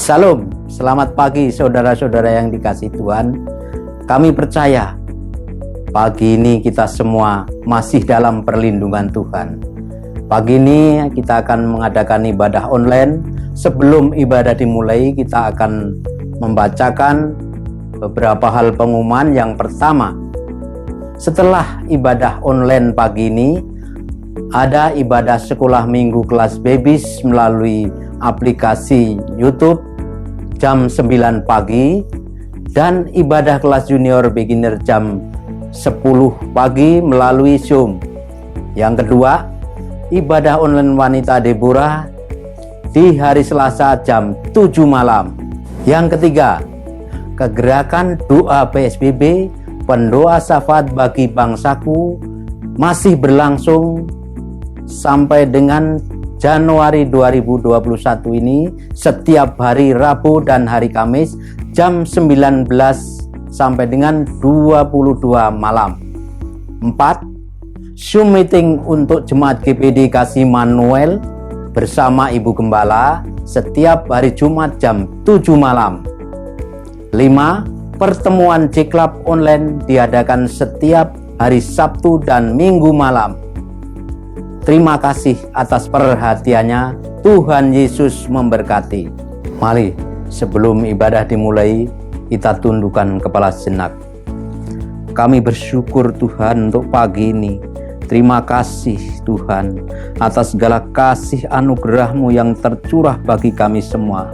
Salam, selamat pagi saudara-saudara yang dikasihi Tuhan. Kami percaya pagi ini kita semua masih dalam perlindungan Tuhan. Pagi ini kita akan mengadakan ibadah online. Sebelum ibadah dimulai, kita akan membacakan beberapa hal pengumuman. Yang pertama, setelah ibadah online pagi ini, ada ibadah sekolah minggu kelas babies melalui aplikasi YouTube jam 9 pagi dan ibadah kelas junior beginner jam 10 pagi melalui Zoom. Yang kedua, ibadah online wanita Deborah di hari Selasa jam 7 malam. Yang ketiga, kegerakan doa PSBB pendoa syafaat bagi bangsaku masih berlangsung sampai dengan Januari 2021 ini setiap hari Rabu dan hari Kamis jam 19 sampai dengan 22 malam. 4. Zoom meeting untuk Jemaat GPD Kasih Manuel bersama Ibu Gembala setiap hari Jumat jam 7 malam. 5. Pertemuan J-Club online diadakan setiap hari Sabtu dan Minggu malam. Terima kasih atas perhatiannya. Tuhan Yesus memberkati. Mari sebelum ibadah dimulai, kita tundukkan kepala sejenak. Kami bersyukur Tuhan untuk pagi ini. Terima kasih Tuhan atas segala kasih anugerah-Mu yang tercurah bagi kami semua.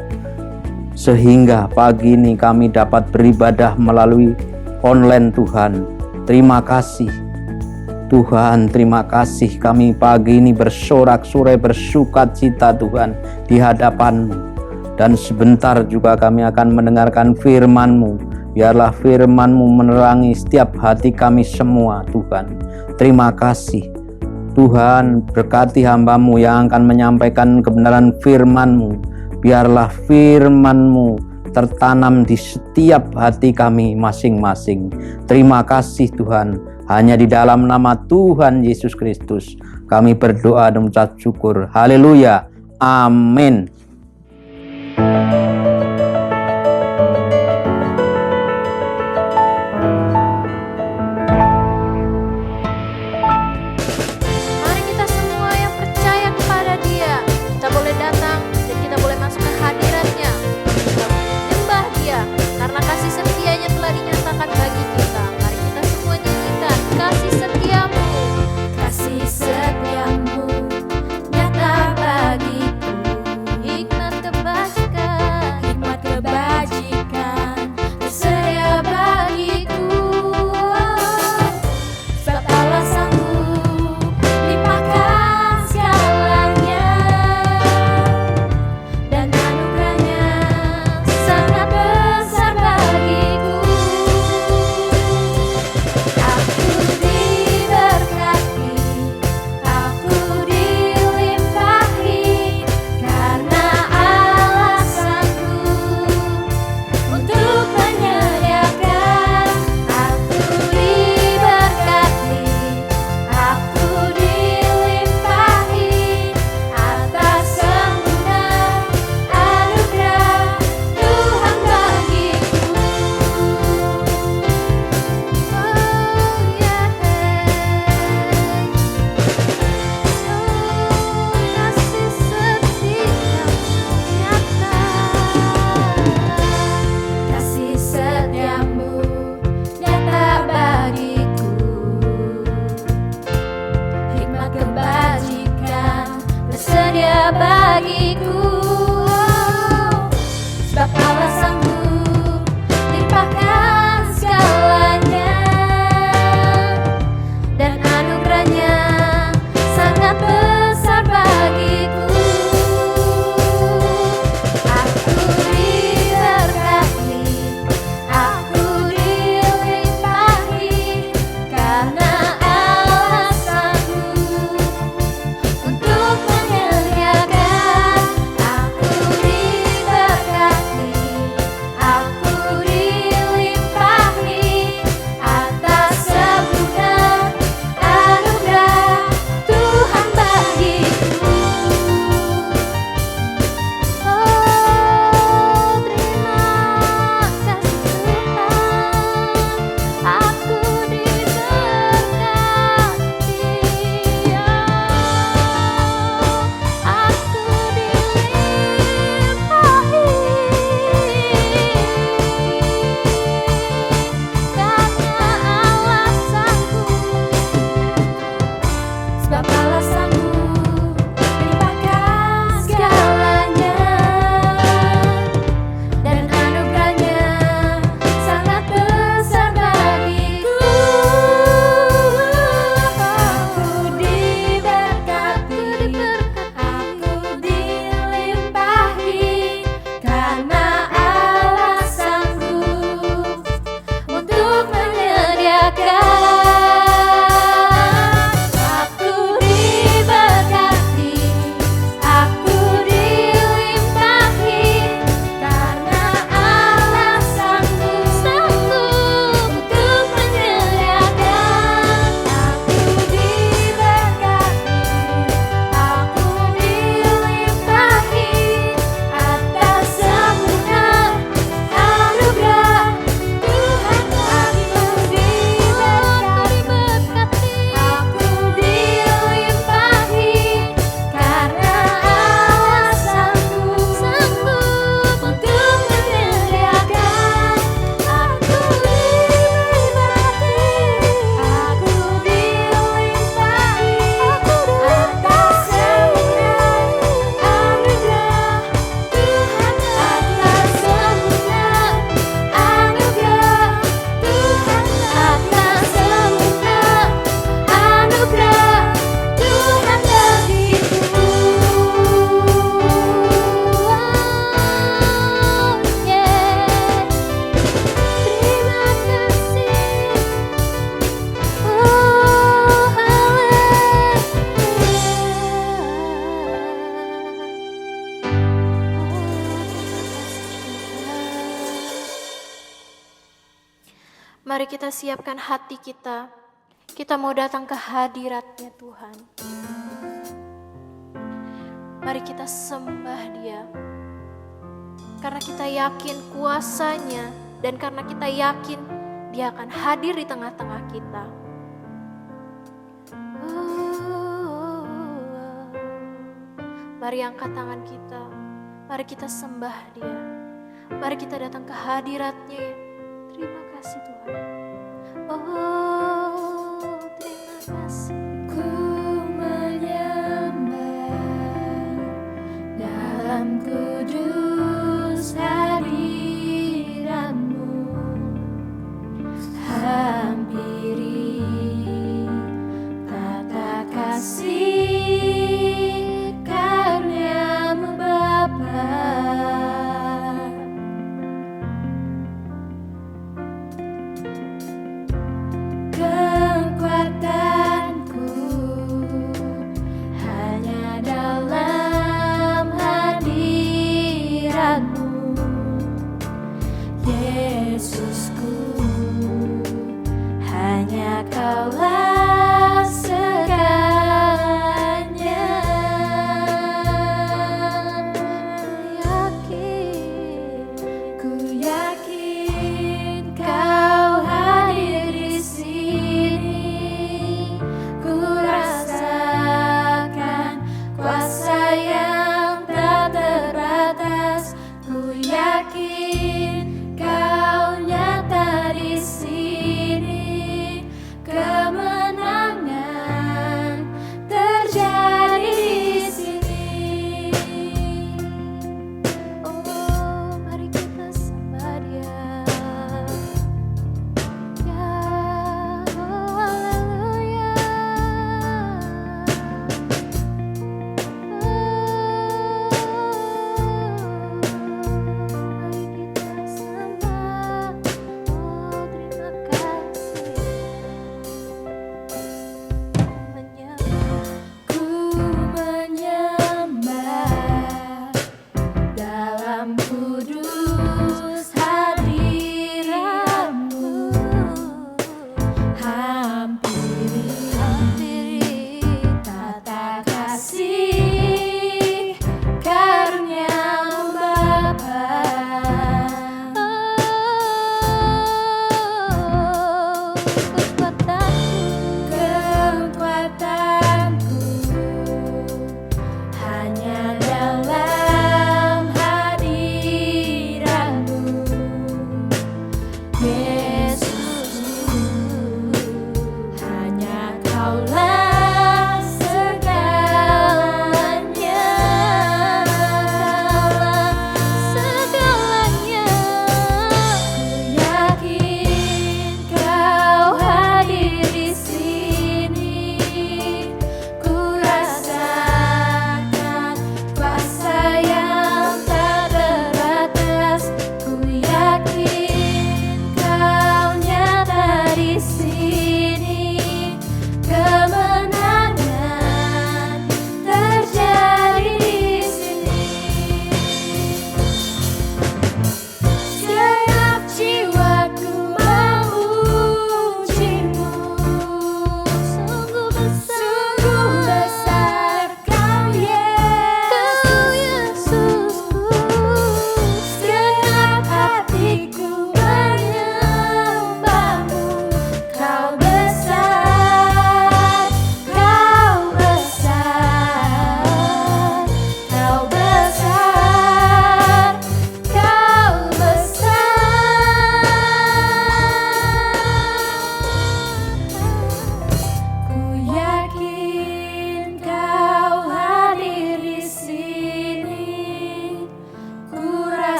Sehingga pagi ini kami dapat beribadah melalui online Tuhan. Terima kasih Tuhan, terima kasih kami pagi ini bersorak-sorai bersukacita Tuhan di hadapan-Mu. Dan sebentar juga kami akan mendengarkan firman-Mu. Biarlah firman-Mu menerangi setiap hati kami semua Tuhan. Terima kasih Tuhan, berkati hamba-Mu yang akan menyampaikan kebenaran firman-Mu. Biarlah firman-Mu tertanam di setiap hati kami masing-masing. Terima kasih Tuhan. Hanya di dalam nama Tuhan Yesus Kristus kami berdoa dan mengucap syukur. Haleluya. Amin. Mari kita semua yang percaya kepada Dia, kita boleh datang dan kita boleh masuk ke hadirat-Nya. Kita boleh menyembah Dia karena kasih setia-Nya telah dinyatakan bagi kita. Mari kita semua nyanyikan kasih setiamu. Kasih setiamu nyata bagiku. Mari kita siapkan hati kita. Kita mau datang ke hadirat-Nya Tuhan. Mari kita sembah Dia. Karena kita yakin kuasa-Nya dan karena kita yakin Dia akan hadir di tengah-tengah kita. Mari angkat tangan kita. Mari kita sembah Dia. Mari kita datang ke hadirat-Nya. Terima kasih Tuhan. Oh, terima kasih. Ku menyembah dalam kudus hadirat-Mu. Hampiri tata kasih karya-Mu Bapa. Kekuatanku hanya dalam hadirat-Mu, Yesusku, hanya Kaulah segalanya. Ku yakin Kau hadir di sini. Ku rasakan kuasa yang tak terbatas. Ku yakin Kau nyata di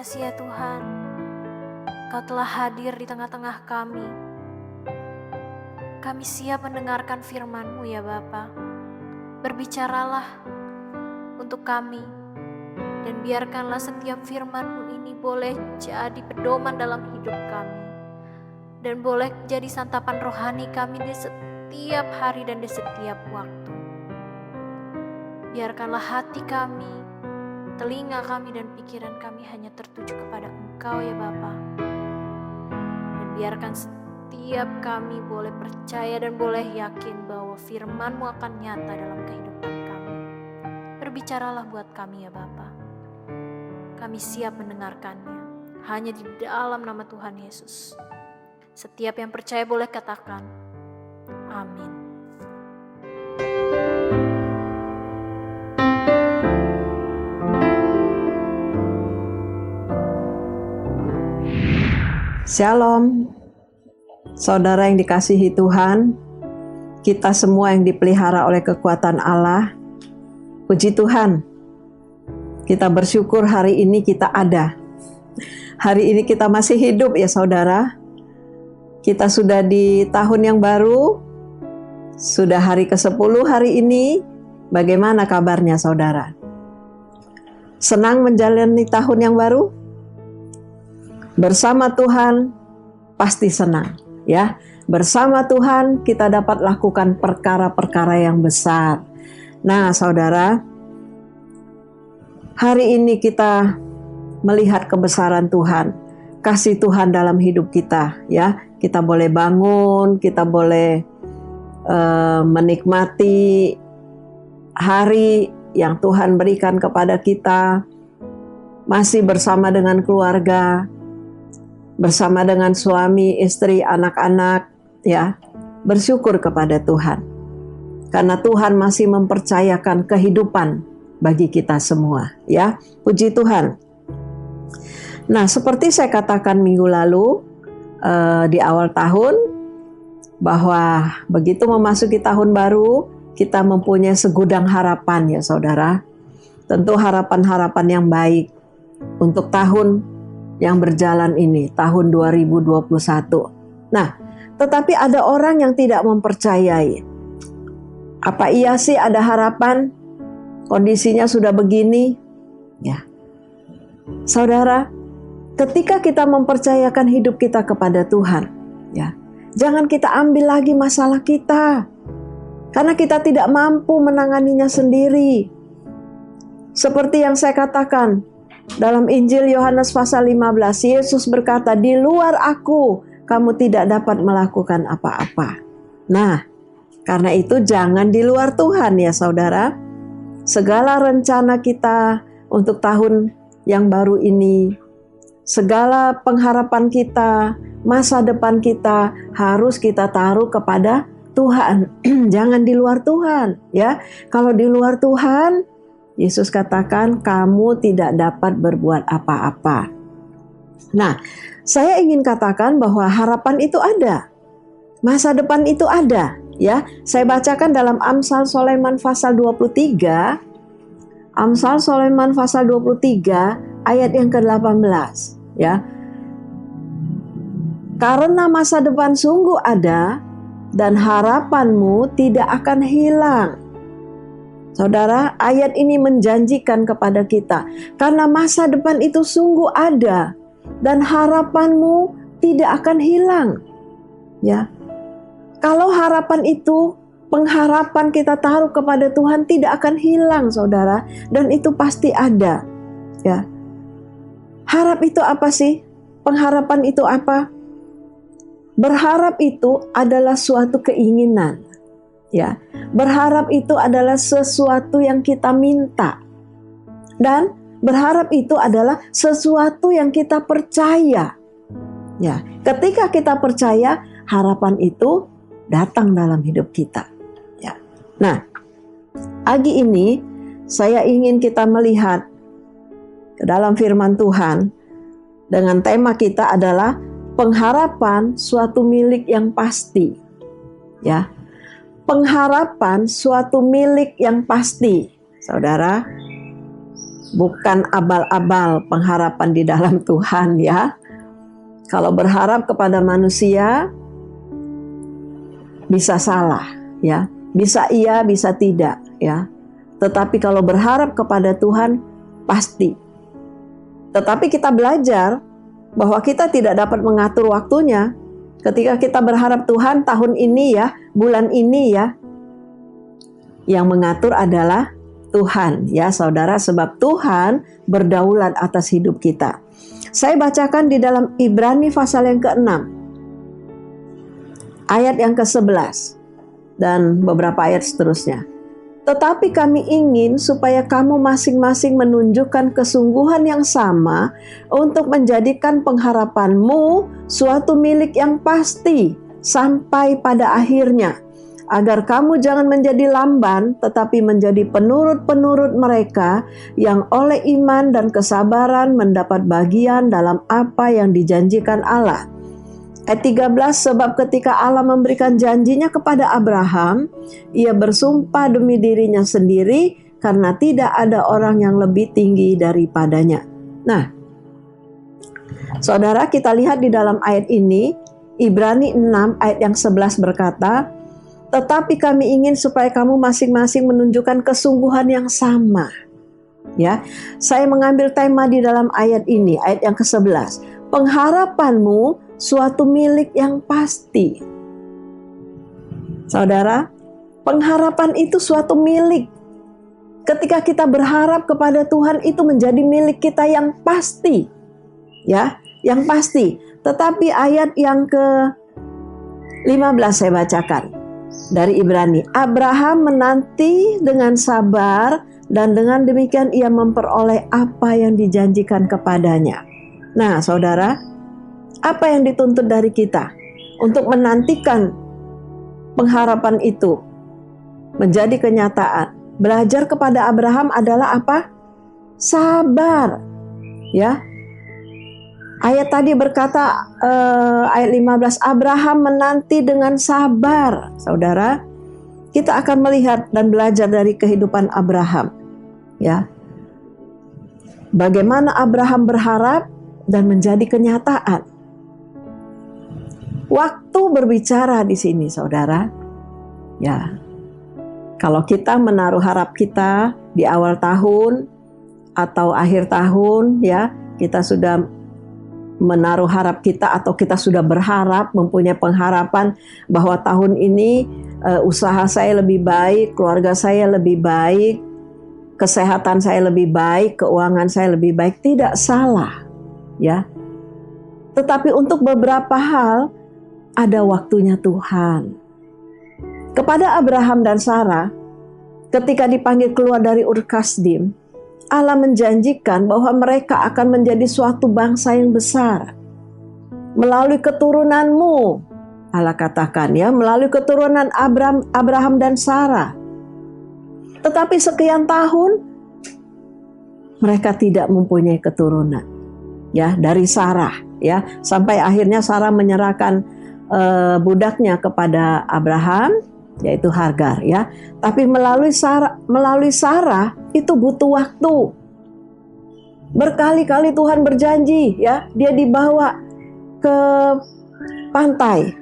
kasih ya Tuhan, Kau telah hadir di tengah-tengah kami. Kami siap mendengarkan firman-Mu ya Bapa. Berbicaralah untuk kami, dan biarkanlah setiap firman-Mu ini boleh jadi pedoman dalam hidup kami, dan boleh jadi santapan rohani kami di setiap hari dan di setiap waktu. Biarkanlah hati kami, telinga kami, dan pikiran kami hanya tertuju kepada Engkau ya Bapa. Dan biarkan setiap kami boleh percaya dan boleh yakin bahwa firman-Mu akan nyata dalam kehidupan kami. Berbicaralah buat kami ya Bapa. Kami siap mendengarkannya, hanya di dalam nama Tuhan Yesus. Setiap yang percaya boleh katakan, amin. Shalom, saudara yang dikasihi Tuhan, kita semua yang dipelihara oleh kekuatan Allah. Puji Tuhan, kita bersyukur hari ini kita ada. Hari ini kita masih hidup ya saudara. Kita sudah di tahun yang baru, sudah hari ke-10 hari ini. Bagaimana kabarnya saudara? Senang menjalani tahun yang baru? Bersama Tuhan pasti senang ya. Bersama Tuhan kita dapat lakukan perkara-perkara yang besar. Nah saudara, hari ini kita melihat kebesaran Tuhan, kasih Tuhan dalam hidup kita ya. Kita boleh bangun, kita boleh menikmati hari yang Tuhan berikan kepada kita, masih bersama dengan keluarga, bersama dengan suami, istri, anak-anak ya. Bersyukur kepada Tuhan karena Tuhan masih mempercayakan kehidupan bagi kita semua ya. Puji Tuhan. Nah, seperti saya katakan minggu lalu di awal tahun, bahwa begitu memasuki tahun baru kita mempunyai segudang harapan ya saudara. Tentu harapan-harapan yang baik untuk tahun yang berjalan ini, tahun 2021. Nah, tetapi ada orang yang tidak mempercayai. Apa iya sih ada harapan? Kondisinya sudah begini ya. Saudara, ketika kita mempercayakan hidup kita kepada Tuhan ya, jangan kita ambil lagi masalah kita, karena kita tidak mampu menanganinya sendiri. Seperti yang saya katakan dalam Injil Yohanes pasal 15, Yesus berkata, "Di luar aku, kamu tidak dapat melakukan apa-apa." Nah, karena itu jangan di luar Tuhan ya saudara. Segala rencana kita untuk tahun yang baru ini, segala pengharapan kita, masa depan kita harus kita taruh kepada Tuhan. Jangan di luar Tuhan ya. Kalau di luar Tuhan, Yesus katakan kamu tidak dapat berbuat apa-apa. Nah, saya ingin katakan bahwa harapan itu ada. Masa depan itu ada ya. Saya bacakan dalam Amsal Sulaiman pasal 23. Amsal Sulaiman pasal 23 ayat yang ke-18 ya. Karena masa depan sungguh ada dan harapanmu tidak akan hilang. Saudara, ayat ini menjanjikan kepada kita, karena masa depan itu sungguh ada dan harapanmu tidak akan hilang. Ya. Kalau harapan itu, pengharapan kita taruh kepada Tuhan tidak akan hilang, saudara, dan itu pasti ada. Ya. Harap itu apa sih? Pengharapan itu apa? Berharap itu adalah suatu keinginan. Ya, berharap itu adalah sesuatu yang kita minta. Dan berharap itu adalah sesuatu yang kita percaya. Ya, ketika kita percaya, harapan itu datang dalam hidup kita. Ya. Nah, pagi ini saya ingin kita melihat ke dalam firman Tuhan dengan tema kita adalah pengharapan suatu milik yang pasti. Ya. Pengharapan suatu milik yang pasti. Saudara, bukan abal-abal pengharapan di dalam Tuhan ya. Kalau berharap kepada manusia bisa salah ya, bisa iya, bisa tidak ya. Tetapi kalau berharap kepada Tuhan pasti. Tetapi kita belajar bahwa kita tidak dapat mengatur waktunya. Ketika kita berharap Tuhan tahun ini ya, bulan ini ya, yang mengatur adalah Tuhan ya saudara, sebab Tuhan berdaulat atas hidup kita. Saya bacakan di dalam Ibrani pasal yang ke-6 ayat yang ke-11 dan beberapa ayat seterusnya. Tetapi kami ingin supaya kamu masing-masing menunjukkan kesungguhan yang sama untuk menjadikan pengharapanmu suatu milik yang pasti sampai pada akhirnya, agar kamu jangan menjadi lamban tetapi menjadi penurut-penurut mereka yang oleh iman dan kesabaran mendapat bagian dalam apa yang dijanjikan Allah. Ayat 13, sebab ketika Allah memberikan janjinya kepada Abraham, ia bersumpah demi dirinya sendiri karena tidak ada orang yang lebih tinggi daripadanya. Nah, saudara, kita lihat di dalam ayat ini, Ibrani 6 ayat yang 11 berkata, tetapi kami ingin supaya kamu masing-masing menunjukkan kesungguhan yang sama. Ya, saya mengambil tema di dalam ayat ini, ayat yang ke-11. Pengharapanmu suatu milik yang pasti. Saudara, pengharapan itu suatu milik. Ketika kita berharap kepada Tuhan itu menjadi milik kita yang pasti. Ya, yang pasti. Tetapi ayat yang ke-15 saya bacakan dari Ibrani. Abraham menanti dengan sabar dan dengan demikian ia memperoleh apa yang dijanjikan kepadanya. Nah, saudara, apa yang dituntut dari kita untuk menantikan pengharapan itu menjadi kenyataan? Belajar kepada Abraham adalah apa? Sabar. Ya. Ayat tadi berkata ayat 15, Abraham menanti dengan sabar. Saudara, kita akan melihat dan belajar dari kehidupan Abraham. Ya. Bagaimana Abraham berharap dan menjadi kenyataan. Waktu berbicara di sini, saudara. Ya, kalau kita menaruh harap kita di awal tahun atau akhir tahun, ya, kita sudah menaruh harap kita atau kita sudah berharap, mempunyai pengharapan bahwa tahun ini usaha saya lebih baik, keluarga saya lebih baik, kesehatan saya lebih baik, keuangan saya lebih baik, tidak salah. Ya, tetapi untuk beberapa hal ada waktunya Tuhan. Kepada Abraham dan Sarah, ketika dipanggil keluar dari Ur Kasdim, Allah menjanjikan bahwa mereka akan menjadi suatu bangsa yang besar melalui keturunanmu. Allah katakan ya, melalui keturunan Abraham dan Sarah. Tetapi sekian tahun mereka tidak mempunyai keturunan. Ya, dari Sarah ya, sampai akhirnya Sarah menyerahkan budaknya kepada Abraham, yaitu Hagar ya. Tapi melalui Sarah itu butuh waktu. Berkali-kali Tuhan berjanji ya, dia dibawa ke pantai.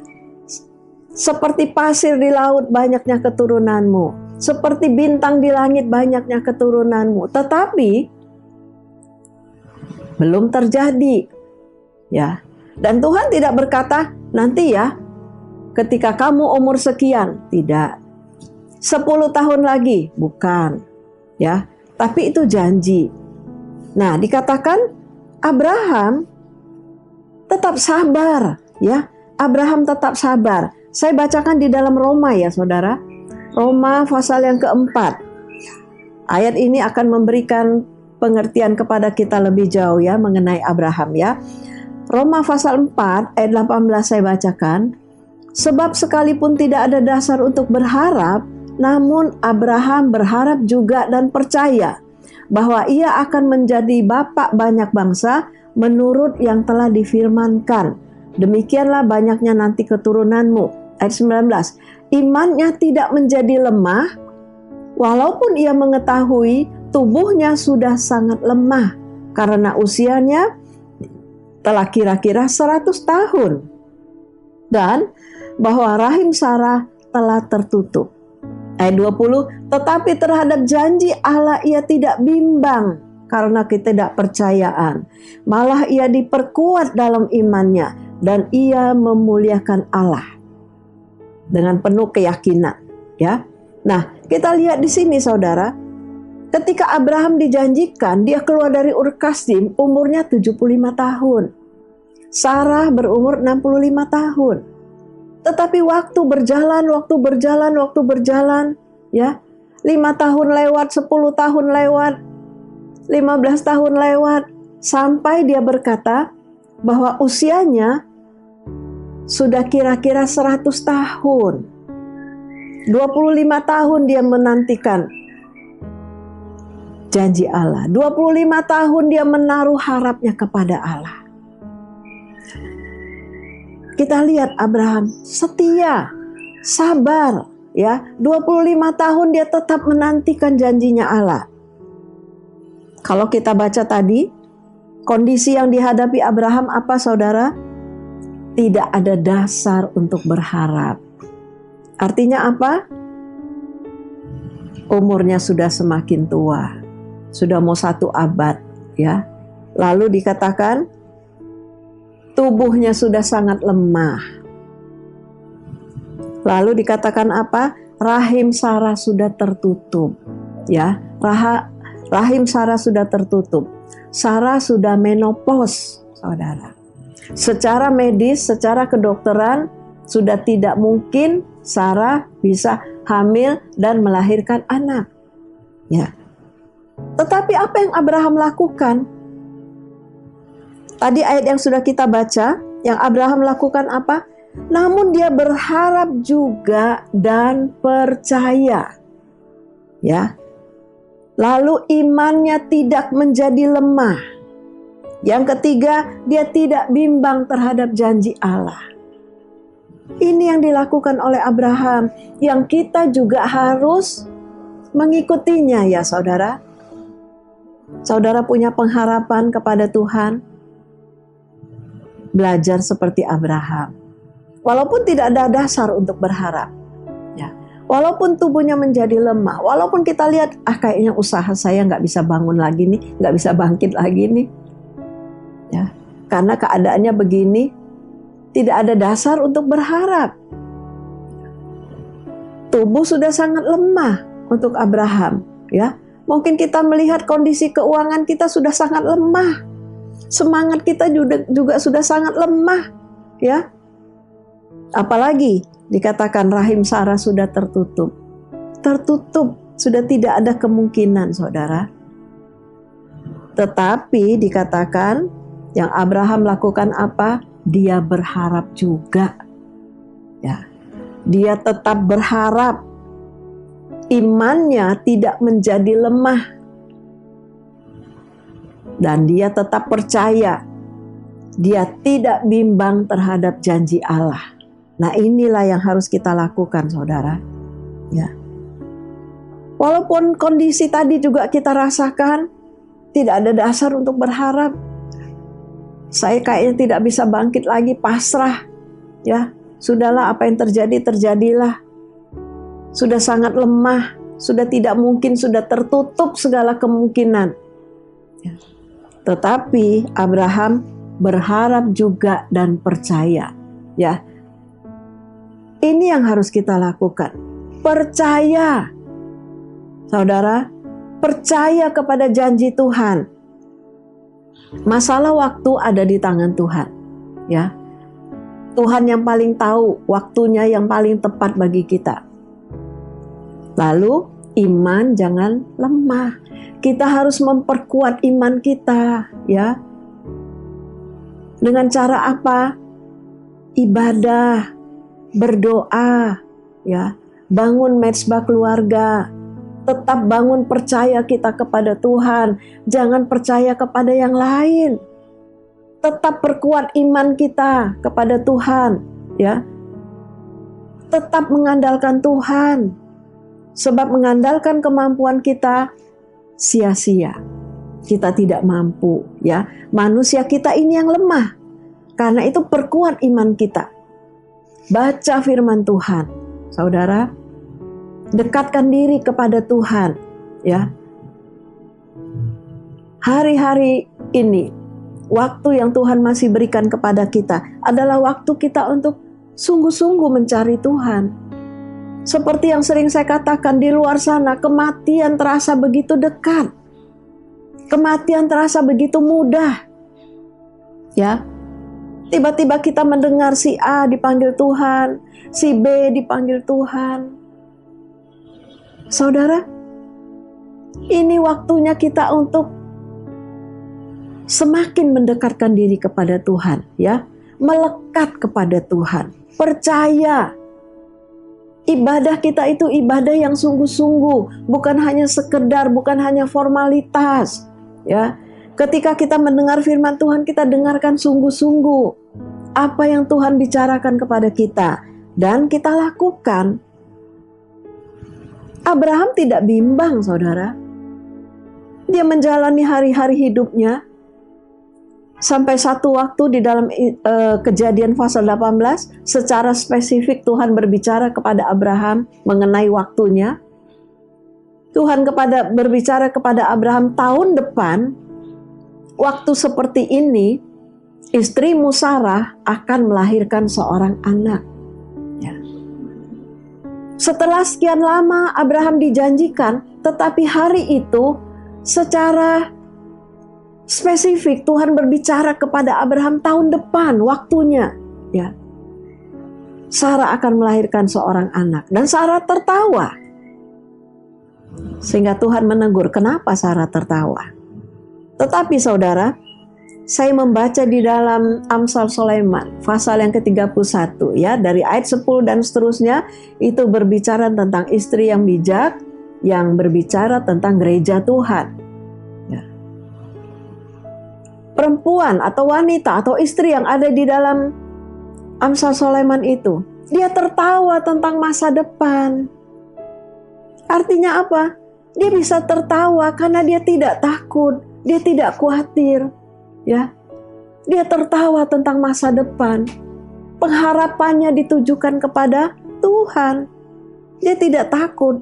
Seperti pasir di laut banyaknya keturunanmu, seperti bintang di langit banyaknya keturunanmu. Tetapi belum terjadi. Ya. Dan Tuhan tidak berkata, nanti ya, ketika kamu umur sekian, tidak. 10 tahun lagi, bukan. Ya, tapi itu janji. Nah, dikatakan Abraham tetap sabar, ya. Abraham tetap sabar. Saya bacakan di dalam Roma ya, Saudara. Roma pasal yang keempat. Ayat ini akan memberikan pengertian kepada kita lebih jauh ya mengenai Abraham ya. Roma pasal 4 ayat 18 saya bacakan. Sebab sekalipun tidak ada dasar untuk berharap, namun Abraham berharap juga dan percaya bahwa ia akan menjadi bapa banyak bangsa menurut yang telah difirmankan. Demikianlah banyaknya nanti keturunanmu. Ayat 19. Imannya tidak menjadi lemah walaupun ia mengetahui tubuhnya sudah sangat lemah karena usianya telah kira-kira 100 tahun. Dan bahwa rahim Sarah telah tertutup. Ayat 20, tetapi terhadap janji Allah ia tidak bimbang karena ketidakpercayaan. Malah ia diperkuat dalam imannya dan ia memuliakan Allah dengan penuh keyakinan, ya. Nah, kita lihat di sini Saudara, ketika Abraham dijanjikan dia keluar dari Ur Kasdim umurnya 75 tahun. Sarah berumur 65 tahun. Tetapi waktu berjalan, ya. 5 tahun lewat, 10 tahun lewat, 15 tahun lewat, sampai dia berkata bahwa usianya sudah kira-kira 100 tahun. 25 tahun dia menantikan janji Allah. 25 tahun dia menaruh harapnya kepada Allah. Kita lihat Abraham setia, sabar, ya. 25 tahun dia tetap menantikan janjinya Allah. Kalau kita baca tadi, kondisi yang dihadapi Abraham apa Saudara? Tidak ada dasar untuk berharap. Artinya apa? Umurnya sudah semakin tua, sudah mau 1 abad, ya. Lalu dikatakan tubuhnya sudah sangat lemah. Lalu dikatakan apa? Rahim Sarah sudah tertutup, ya. Rahim Sarah sudah tertutup. Sarah sudah menopause, Saudara. Secara medis, secara kedokteran sudah tidak mungkin Sarah bisa hamil dan melahirkan anak, ya. Tetapi apa yang Abraham lakukan? Tadi ayat yang sudah kita baca, yang Abraham lakukan apa? Namun dia berharap juga dan percaya. Ya. Lalu imannya tidak menjadi lemah. Yang ketiga, dia tidak bimbang terhadap janji Allah. Ini yang dilakukan oleh Abraham, yang kita juga harus mengikutinya ya Saudara. Saudara punya pengharapan kepada Tuhan, belajar seperti Abraham. Walaupun tidak ada dasar untuk berharap, ya. Walaupun tubuhnya menjadi lemah, walaupun kita lihat, kayaknya usaha saya nggak bisa bangun lagi nih, nggak bisa bangkit lagi nih, ya. Karena keadaannya begini, tidak ada dasar untuk berharap. Tubuh sudah sangat lemah untuk Abraham, ya. Mungkin kita melihat kondisi keuangan kita sudah sangat lemah. Semangat kita juga sudah sangat lemah, ya. Apalagi dikatakan rahim Sarah sudah tertutup. Tertutup, sudah tidak ada kemungkinan, Saudara. Tetapi dikatakan yang Abraham lakukan apa? Dia berharap juga. Ya. Dia tetap berharap. Imannya tidak menjadi lemah. Dan dia tetap percaya. Dia tidak bimbang terhadap janji Allah. Nah, inilah yang harus kita lakukan, Saudara. Ya. Walaupun kondisi tadi juga kita rasakan, tidak ada dasar untuk berharap. Saya kayaknya tidak bisa bangkit lagi, pasrah. Ya, sudahlah, apa yang terjadi, terjadilah. Sudah sangat lemah, sudah tidak mungkin, sudah tertutup segala kemungkinan. Ya. Tetapi Abraham berharap juga dan percaya. Ya, ini yang harus kita lakukan. Percaya, Saudara, percaya kepada janji Tuhan. Masalah waktu ada di tangan Tuhan. Ya, Tuhan yang paling tahu waktunya yang paling tepat bagi kita. Lalu iman jangan lemah. Kita harus memperkuat iman kita, ya. Dengan cara apa? Ibadah, berdoa, ya. Bangun mezbah keluarga. Tetap bangun percaya kita kepada Tuhan. Jangan percaya kepada yang lain. Tetap perkuat iman kita kepada Tuhan, ya. Tetap mengandalkan Tuhan. Sebab mengandalkan kemampuan kita sia-sia. Kita tidak mampu, ya. Manusia kita ini yang lemah. Karena itu perkuat iman kita. Baca firman Tuhan. Saudara, dekatkan diri kepada Tuhan, ya. Hari-hari ini, waktu yang Tuhan masih berikan kepada kita adalah waktu kita untuk sungguh-sungguh mencari Tuhan. Seperti yang sering saya katakan, di luar sana kematian terasa begitu dekat. Kematian terasa begitu mudah. Ya. Tiba-tiba kita mendengar si A dipanggil Tuhan, si B dipanggil Tuhan. Saudara, ini waktunya kita untuk semakin mendekatkan diri kepada Tuhan, ya. Melekat kepada Tuhan. Percaya. Ibadah kita itu ibadah yang sungguh-sungguh, bukan hanya sekedar, bukan hanya formalitas, ya. Ketika kita mendengar firman Tuhan, kita dengarkan sungguh-sungguh apa yang Tuhan bicarakan kepada kita dan kita lakukan. Abraham tidak bimbang, saudara. Dia menjalani hari-hari hidupnya sampai satu waktu di dalam Kejadian pasal 18 secara spesifik Tuhan berbicara kepada Abraham mengenai waktunya. Tuhan berbicara kepada Abraham, tahun depan waktu seperti ini istrimu Sarah akan melahirkan seorang anak. Ya. Setelah sekian lama Abraham dijanjikan, tetapi hari itu secara spesifik Tuhan berbicara kepada Abraham tahun depan waktunya, ya. Sarah akan melahirkan seorang anak dan Sarah tertawa. Sehingga Tuhan menegur, kenapa Sarah tertawa? Tetapi saudara, saya membaca di dalam Amsal Sulaiman pasal yang ke-31, ya, dari ayat 10 dan seterusnya itu berbicara tentang istri yang bijak yang berbicara tentang gereja Tuhan. Perempuan atau wanita atau istri yang ada di dalam Amsal Sulaiman itu, dia tertawa tentang masa depan. Artinya apa? Dia bisa tertawa karena dia tidak takut, dia tidak khawatir, ya. Dia tertawa tentang masa depan. Pengharapannya ditujukan kepada Tuhan. Dia tidak takut.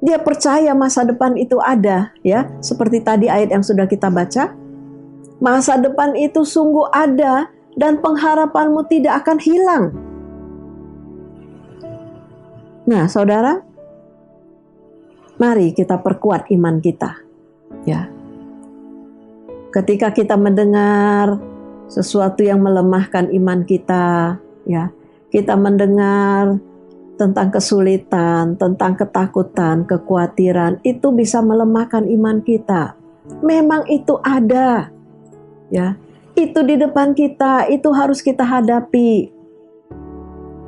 Dia percaya masa depan itu ada, ya. Seperti tadi ayat yang sudah kita baca. Masa depan itu sungguh ada dan pengharapanmu tidak akan hilang. Nah, saudara, mari kita perkuat iman kita, ya. Ketika kita mendengar sesuatu yang melemahkan iman kita, ya, kita mendengar tentang kesulitan, tentang ketakutan, kekhawatiran, itu bisa melemahkan iman kita. Memang itu ada, ya. Itu di depan kita, itu harus kita hadapi.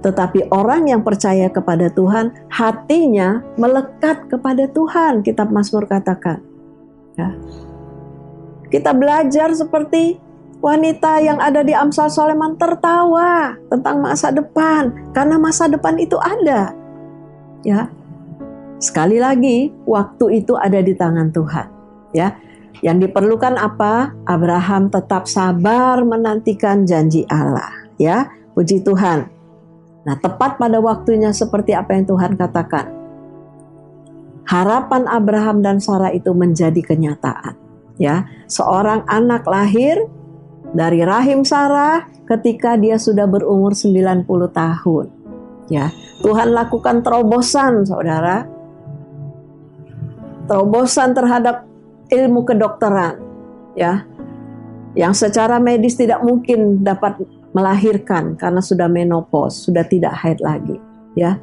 Tetapi orang yang percaya kepada Tuhan, hatinya melekat kepada Tuhan, kitab Mazmur katakan, ya. Kita belajar seperti wanita yang ada di Amsal Sulaiman tertawa tentang masa depan, karena masa depan itu ada, ya. Sekali lagi, waktu itu ada di tangan Tuhan, ya. Yang diperlukan apa? Abraham tetap sabar menantikan janji Allah, ya. Puji Tuhan. Nah, tepat pada waktunya seperti apa yang Tuhan katakan. Harapan Abraham dan Sarah itu menjadi kenyataan, ya. Seorang anak lahir dari rahim Sarah ketika dia sudah berumur 90 tahun. Ya, Tuhan lakukan terobosan, saudara. Terobosan terhadap ilmu kedokteran, ya. Yang secara medis tidak mungkin dapat melahirkan karena sudah menopause, sudah tidak haid lagi, ya.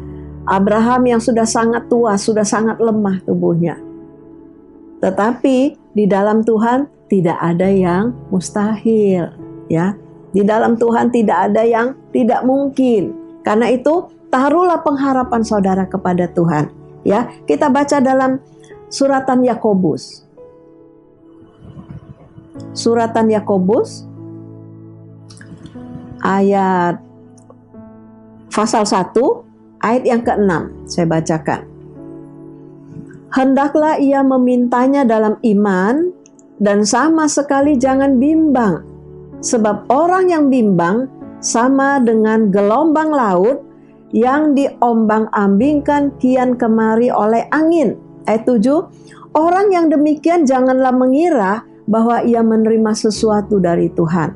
Abraham yang sudah sangat tua, sudah sangat lemah tubuhnya. Tetapi di dalam Tuhan tidak ada yang mustahil, ya. Di dalam Tuhan tidak ada yang tidak mungkin. Karena itu taruhlah pengharapan saudara kepada Tuhan, ya. Kita baca dalam suratan Yakobus. Suratan Yakobus ayat pasal 1 ayat yang ke-6 saya bacakan. hendaklah ia memintanya dalam iman dan sama sekali jangan bimbang. Sebab orang yang bimbang sama dengan gelombang laut yang diombang-ambingkan kian kemari oleh angin. Ayat 7, orang yang demikian janganlah mengira bahwa ia menerima sesuatu dari Tuhan.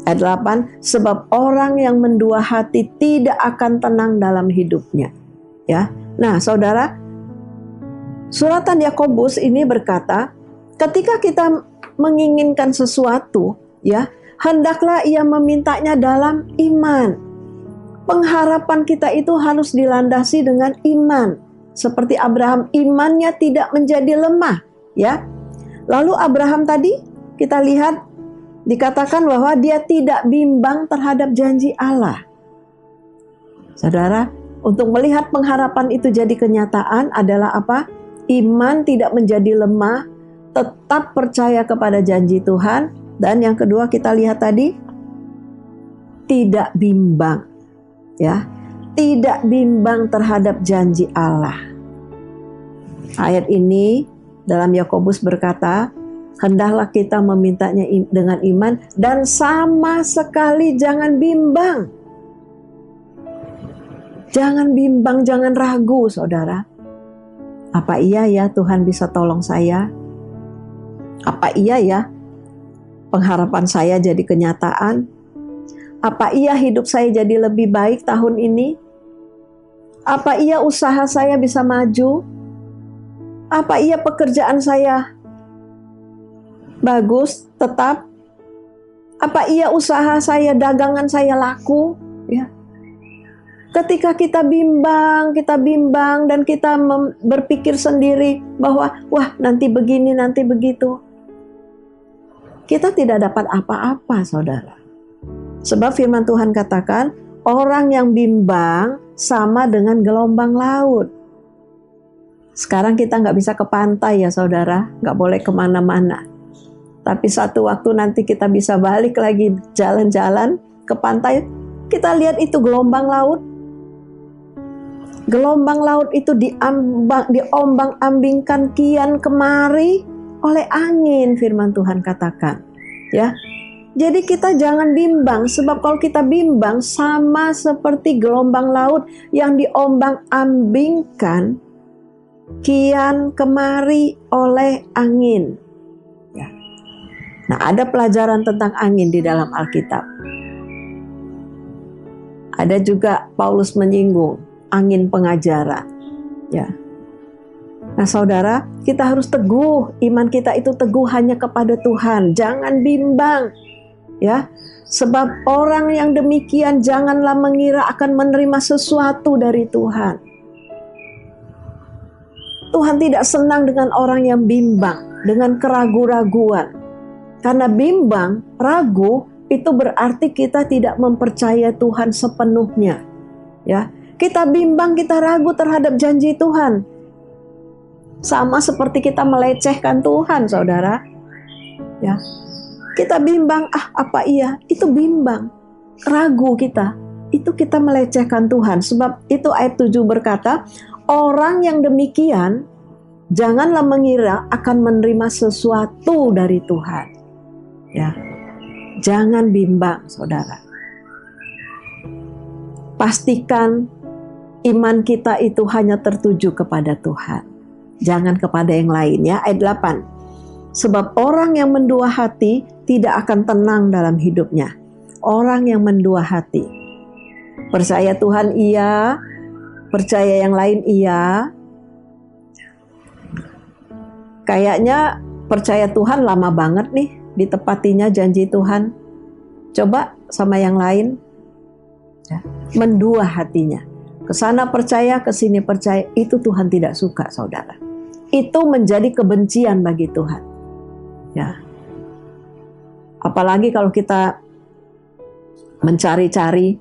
Ayat 8, sebab orang yang mendua hati tidak akan tenang dalam hidupnya. Ya. Nah, saudara, suratan Yakobus ini berkata, ketika kita menginginkan sesuatu, ya, hendaklah ia memintanya dalam iman. Pengharapan kita itu harus dilandasi dengan iman. Seperti Abraham, imannya tidak menjadi lemah, ya. Lalu Abraham tadi kita lihat dikatakan bahwa dia tidak bimbang terhadap janji Allah. Saudara, untuk melihat pengharapan itu jadi kenyataan adalah apa? Iman tidak menjadi lemah, tetap percaya kepada janji Tuhan. Dan yang kedua kita lihat tadi, tidak bimbang. Ya, tidak bimbang terhadap janji Allah. Ayat ini dalam Yakobus berkata, hendaklah kita memintanya dengan iman dan sama sekali jangan bimbang. Jangan bimbang, jangan ragu, saudara. Apa iya ya Tuhan bisa tolong saya? Apa iya ya pengharapan saya jadi kenyataan? Apa iya hidup saya jadi lebih baik tahun ini? Apa iya usaha saya bisa maju? Apa iya pekerjaan saya bagus, tetap? Apa iya usaha saya, dagangan saya laku? Ya. Ketika kita bimbang dan kita berpikir sendiri bahwa wah nanti begini, nanti begitu, kita tidak dapat apa-apa, saudara. Sebab firman Tuhan katakan, orang yang bimbang sama dengan gelombang laut. Sekarang kita nggak bisa ke pantai ya saudara, nggak boleh kemana-mana. Tapi satu waktu nanti kita bisa balik lagi jalan-jalan ke pantai, kita lihat itu gelombang laut. Gelombang laut itu diombang-ambingkan kian kemari oleh angin, firman Tuhan katakan. Ya. Jadi kita jangan bimbang, sebab kalau kita bimbang sama seperti gelombang laut yang diombang-ambingkan kian kemari oleh angin. Ya. Nah, ada pelajaran tentang angin di dalam Alkitab. Ada juga Paulus menyinggung angin pengajaran. Ya. Nah, saudara, kita harus teguh, iman kita itu teguh hanya kepada Tuhan. Jangan bimbang. Ya, sebab orang yang demikian janganlah mengira akan menerima sesuatu dari Tuhan. Tuhan tidak senang dengan orang yang bimbang, dengan keraguan-raguan. Karena bimbang, ragu, itu berarti kita tidak mempercayai Tuhan sepenuhnya. Ya, kita bimbang, kita ragu terhadap janji Tuhan. Sama seperti kita melecehkan Tuhan, saudara. Ya. Kita bimbang, apa iya? Itu bimbang. Ragu kita. Itu kita melecehkan Tuhan. Sebab itu ayat 7 berkata, orang yang demikian, janganlah mengira akan menerima sesuatu dari Tuhan. Ya. Jangan bimbang, saudara. Pastikan iman kita itu hanya tertuju kepada Tuhan. Jangan kepada yang lain, ya. Ayat 8. Sebab orang yang mendua hati tidak akan tenang dalam hidupnya. Orang yang mendua hati. Percaya Tuhan iya, percaya yang lain iya. Kayaknya percaya Tuhan lama banget nih ditepatinya janji Tuhan. Coba sama yang lain. Ya. Mendua hatinya. Kesana percaya, kesini percaya. Itu Tuhan tidak suka, saudara. Itu menjadi kebencian bagi Tuhan. Ya. Apalagi kalau kita mencari-cari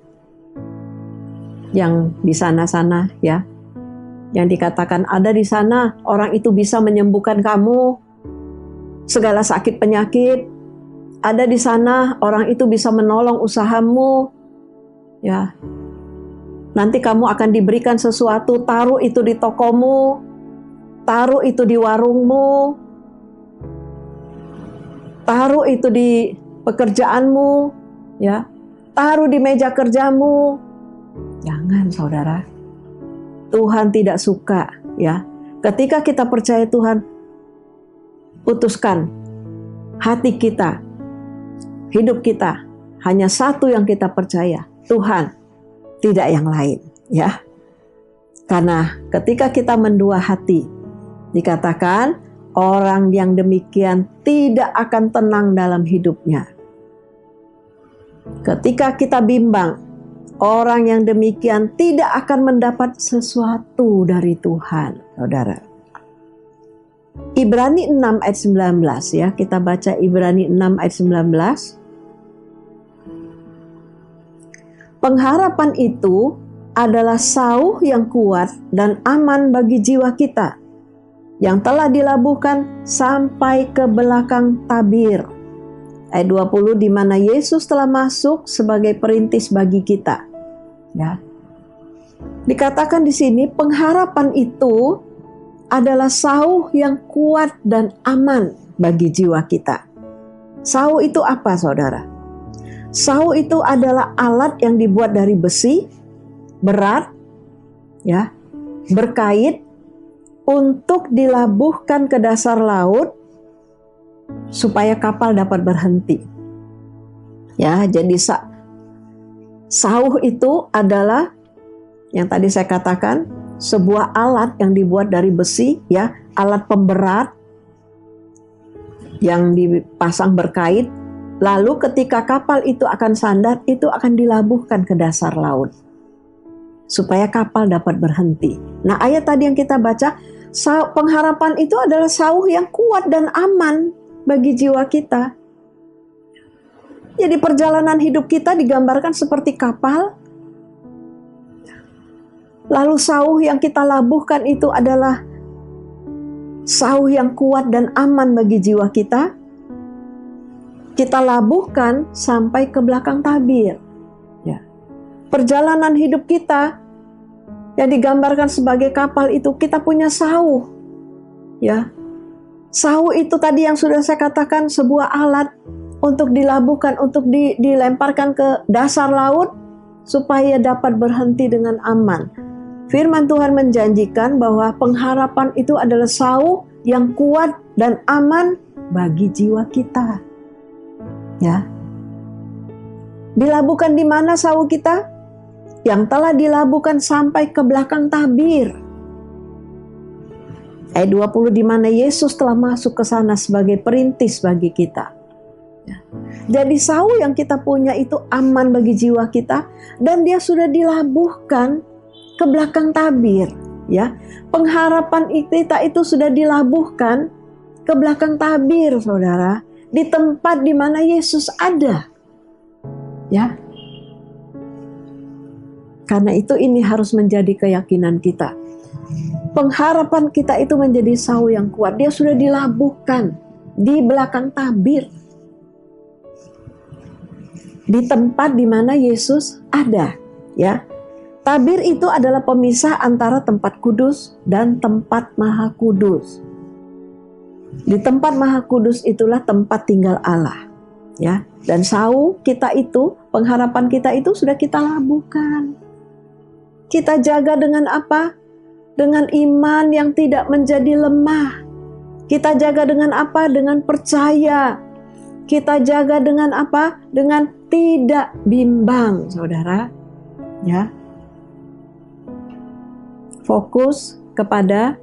yang di sana-sana, ya. Yang dikatakan ada di sana, orang itu bisa menyembuhkan kamu segala sakit penyakit. Ada di sana, orang itu bisa menolong usahamu. Ya. Nanti kamu akan diberikan sesuatu, taruh itu di tokomu. taruh itu di warungmu, taruh itu di pekerjaanmu, ya, taruh di meja kerjamu. Jangan, saudara. Tuhan tidak suka, ya. Ketika kita percaya Tuhan, putuskan hati kita, hidup kita hanya satu yang kita percaya, Tuhan, tidak yang lain, ya. Karena ketika kita mendua hati, dikatakan orang yang demikian tidak akan tenang dalam hidupnya. Ketika kita bimbang, orang yang demikian tidak akan mendapat sesuatu dari Tuhan, saudara. Ibrani 6 ayat 19, ya, kita baca Ibrani 6 ayat 19. Pengharapan itu adalah sauh yang kuat dan aman bagi jiwa kita, yang telah dilabuhkan sampai ke belakang tabir. Ayat 20, di mana Yesus telah masuk sebagai perintis bagi kita. Ya. Dikatakan di sini pengharapan itu adalah sauh yang kuat dan aman bagi jiwa kita. Sauh itu apa, saudara? Sauh itu adalah alat yang dibuat dari besi, berat, ya, berkait, untuk dilabuhkan ke dasar laut supaya kapal dapat berhenti. Ya, jadi sauh itu adalah yang tadi saya katakan, sebuah alat yang dibuat dari besi, ya, alat pemberat yang dipasang berkait. Lalu ketika kapal itu akan sandar, itu akan dilabuhkan ke dasar laut supaya kapal dapat berhenti. Nah, ayat tadi yang kita baca, pengharapan itu adalah sauh yang kuat dan aman bagi jiwa kita. Jadi perjalanan hidup kita digambarkan seperti kapal. Lalu sauh yang kita labuhkan itu adalah sauh yang kuat dan aman bagi jiwa kita. Kita labuhkan sampai ke belakang tabir. Ya. Perjalanan hidup kita yang digambarkan sebagai kapal itu, kita punya sauh. Ya. Sauh itu tadi yang sudah saya katakan, sebuah alat untuk dilabuhkan, untuk dilemparkan ke dasar laut supaya dapat berhenti dengan aman. Firman Tuhan menjanjikan bahwa pengharapan itu adalah sauh yang kuat dan aman bagi jiwa kita. Ya. Dilabuhkan di mana sauh kita? Yang telah dilabuhkan sampai ke belakang tabir. Ayat 20, di mana Yesus telah masuk ke sana sebagai perintis bagi kita. Ya. Jadi sauh yang kita punya itu aman bagi jiwa kita, dan dia sudah dilabuhkan ke belakang tabir. Ya. Pengharapan kita itu sudah dilabuhkan ke belakang tabir, saudara, di tempat di mana Yesus ada. Ya. Karena itu ini harus menjadi keyakinan kita. Pengharapan kita itu menjadi sauh yang kuat. Dia sudah dilabuhkan di belakang tabir. Di tempat di mana Yesus ada, ya. Tabir itu adalah pemisah antara tempat kudus dan tempat maha kudus. Di tempat maha kudus itulah tempat tinggal Allah, ya. Dan sauh kita itu, pengharapan kita itu sudah kita labuhkan. Kita jaga dengan apa? Dengan iman yang tidak menjadi lemah. Kita jaga dengan apa? Dengan percaya. Kita jaga dengan apa? Dengan tidak bimbang, saudara. Ya. Fokus kepada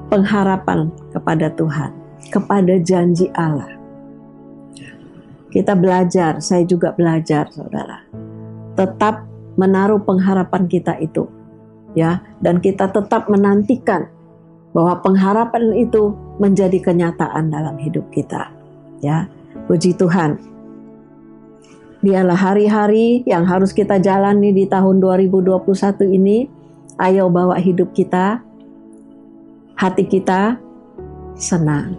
pengharapan kepada Tuhan, kepada janji Allah. Kita belajar, saya juga belajar, saudara. Tetap menaruh pengharapan kita itu, ya, dan kita tetap menantikan bahwa pengharapan itu menjadi kenyataan dalam hidup kita, ya. Puji Tuhan. Dialah hari-hari yang harus kita jalani di tahun 2021 ini. Ayo bawa hidup kita, hati kita senang,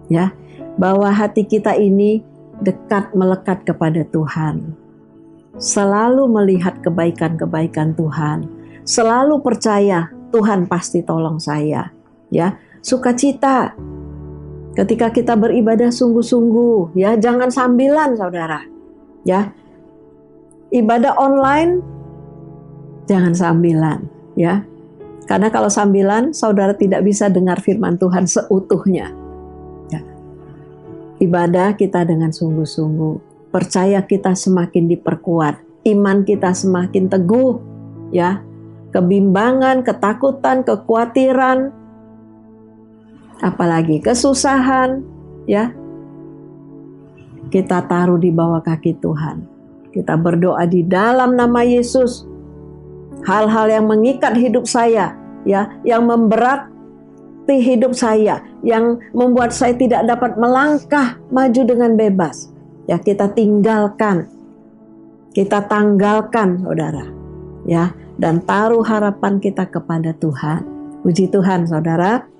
ya. Bawa hati kita ini dekat, melekat kepada Tuhan. Selalu melihat kebaikan-kebaikan Tuhan. Selalu percaya Tuhan pasti tolong saya. ya, sukacita. Ketika kita beribadah sungguh-sungguh, ya, jangan sambilan, saudara. Ya, ibadah online jangan sambilan, ya. Karena kalau sambilan, saudara tidak bisa dengar firman Tuhan seutuhnya. Ya. Ibadah kita dengan sungguh-sungguh, percaya kita semakin diperkuat, iman kita semakin teguh, ya. Kebimbangan, ketakutan, kekhawatiran, apalagi kesusahan, ya, kita taruh di bawah kaki Tuhan. Kita berdoa di dalam nama Yesus. Hal-hal yang mengikat hidup saya, ya, yang memberati hidup saya, yang membuat saya tidak dapat melangkah maju dengan bebas, ya, kita tinggalkan, kita tanggalkan, saudara, ya, dan taruh harapan kita kepada Tuhan. Puji Tuhan, saudara.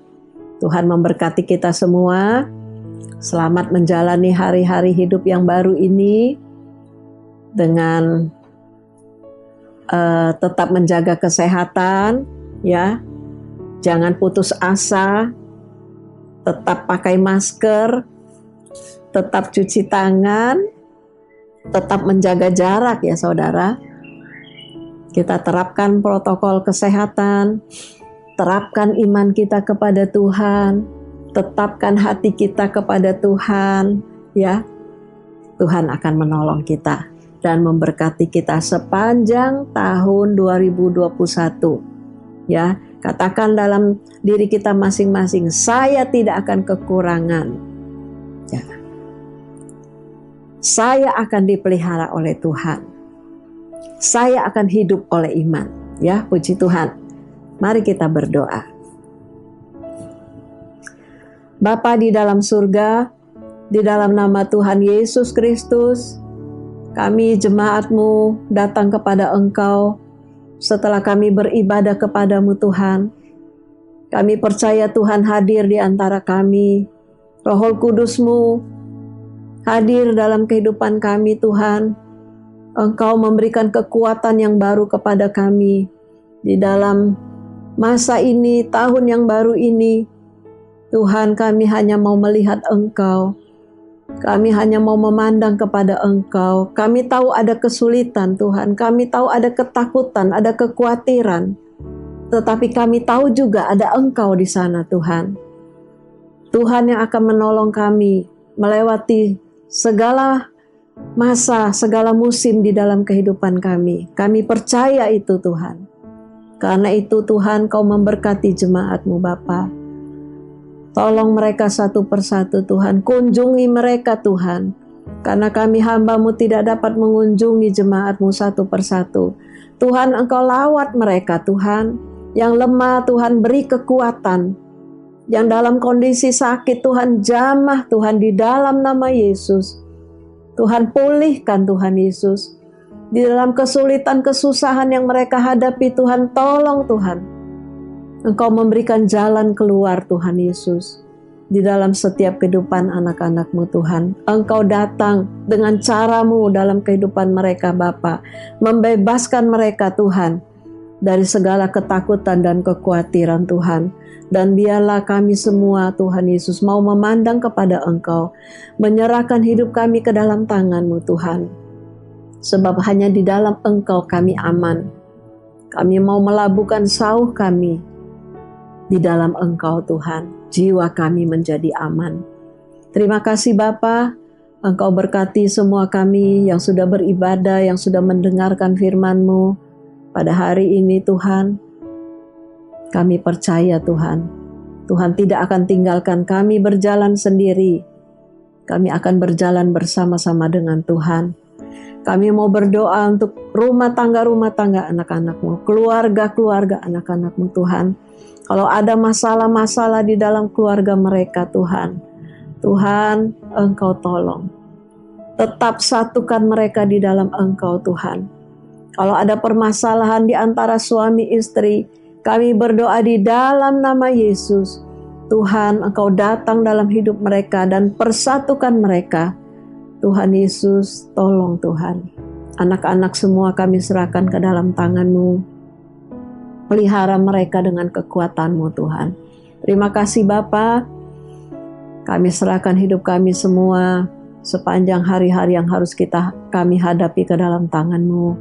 Tuhan memberkati kita semua. Selamat menjalani hari-hari hidup yang baru ini dengan tetap menjaga kesehatan, ya. Jangan putus asa. Tetap pakai masker, tetap cuci tangan, tetap menjaga jarak, ya, saudara. Kita terapkan protokol kesehatan. Terapkan iman kita kepada Tuhan, tetapkan hati kita kepada Tuhan, ya. Tuhan akan menolong kita dan memberkati kita sepanjang tahun 2021. Ya, katakan dalam diri kita masing-masing, saya tidak akan kekurangan. Ya. Saya akan dipelihara oleh Tuhan. Saya akan hidup oleh iman. Ya, puji Tuhan. Mari kita berdoa. Bapa di dalam surga, di dalam nama Tuhan Yesus Kristus, kami jemaat-Mu datang kepada Engkau setelah kami beribadah kepadamu Tuhan. Kami percaya Tuhan hadir di antara kami. Roh Kudus-Mu hadir dalam kehidupan kami Tuhan. Engkau memberikan kekuatan yang baru kepada kami di dalam masa ini, tahun yang baru ini. Tuhan, kami hanya mau melihat Engkau. Kami hanya mau memandang kepada Engkau. Kami tahu ada kesulitan Tuhan. Kami tahu ada ketakutan, ada kekhawatiran. Tetapi kami tahu juga ada Engkau di sana Tuhan. Tuhan yang akan menolong kami melewati segala masa, segala musim di dalam kehidupan kami. Kami percaya itu Tuhan. Karena itu Tuhan, Kau memberkati jemaat-Mu Bapa. Tolong mereka satu persatu Tuhan. Kunjungi mereka Tuhan. Karena kami hamba-Mu tidak dapat mengunjungi jemaat-Mu satu persatu. Tuhan, Engkau lawat mereka Tuhan. Yang lemah Tuhan beri kekuatan. Yang dalam kondisi sakit Tuhan jamah Tuhan di dalam nama Yesus. Tuhan pulihkan Tuhan Yesus. Di dalam kesulitan, kesusahan yang mereka hadapi Tuhan, tolong Tuhan. Engkau memberikan jalan keluar Tuhan Yesus. Di dalam setiap kehidupan anak-anak-Mu Tuhan. Engkau datang dengan cara-Mu dalam kehidupan mereka Bapa. Membebaskan mereka Tuhan. Dari segala ketakutan dan kekhawatiran Tuhan. Dan biarlah kami semua Tuhan Yesus mau memandang kepada Engkau. Menyerahkan hidup kami ke dalam tangan-Mu Tuhan. Sebab hanya di dalam Engkau kami aman. Kami mau melabuhkan sauh kami di dalam Engkau Tuhan. Jiwa kami menjadi aman. Terima kasih Bapa. Engkau berkati semua kami yang sudah beribadah, yang sudah mendengarkan firman-Mu pada hari ini Tuhan. Kami percaya Tuhan. Tuhan tidak akan tinggalkan kami berjalan sendiri. Kami akan berjalan bersama-sama dengan Tuhan. Kami mau berdoa untuk rumah tangga anak-anak-Mu, keluarga anak-anak-Mu Tuhan. Kalau ada masalah-masalah di dalam keluarga mereka Tuhan, Tuhan Engkau tolong. Tetap satukan mereka di dalam Engkau Tuhan. Kalau ada permasalahan di antara suami istri, kami berdoa di dalam nama Yesus. Tuhan Engkau datang dalam hidup mereka dan persatukan mereka. Tuhan Yesus, tolong Tuhan. Anak-anak semua kami serahkan ke dalam tangan-Mu. Pelihara mereka dengan kekuatan-Mu Tuhan. Terima kasih Bapa. Kami serahkan hidup kami semua sepanjang hari-hari yang harus kami hadapi ke dalam tangan-Mu.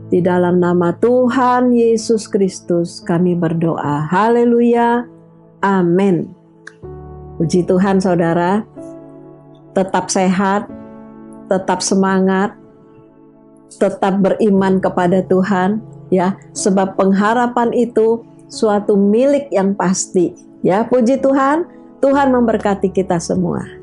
Di dalam nama Tuhan Yesus Kristus kami berdoa. Haleluya. Amin. Puji Tuhan saudara. Tetap sehat, tetap semangat, tetap beriman kepada Tuhan ya, sebab pengharapan itu suatu milik yang pasti ya. Puji Tuhan, Tuhan memberkati kita semua.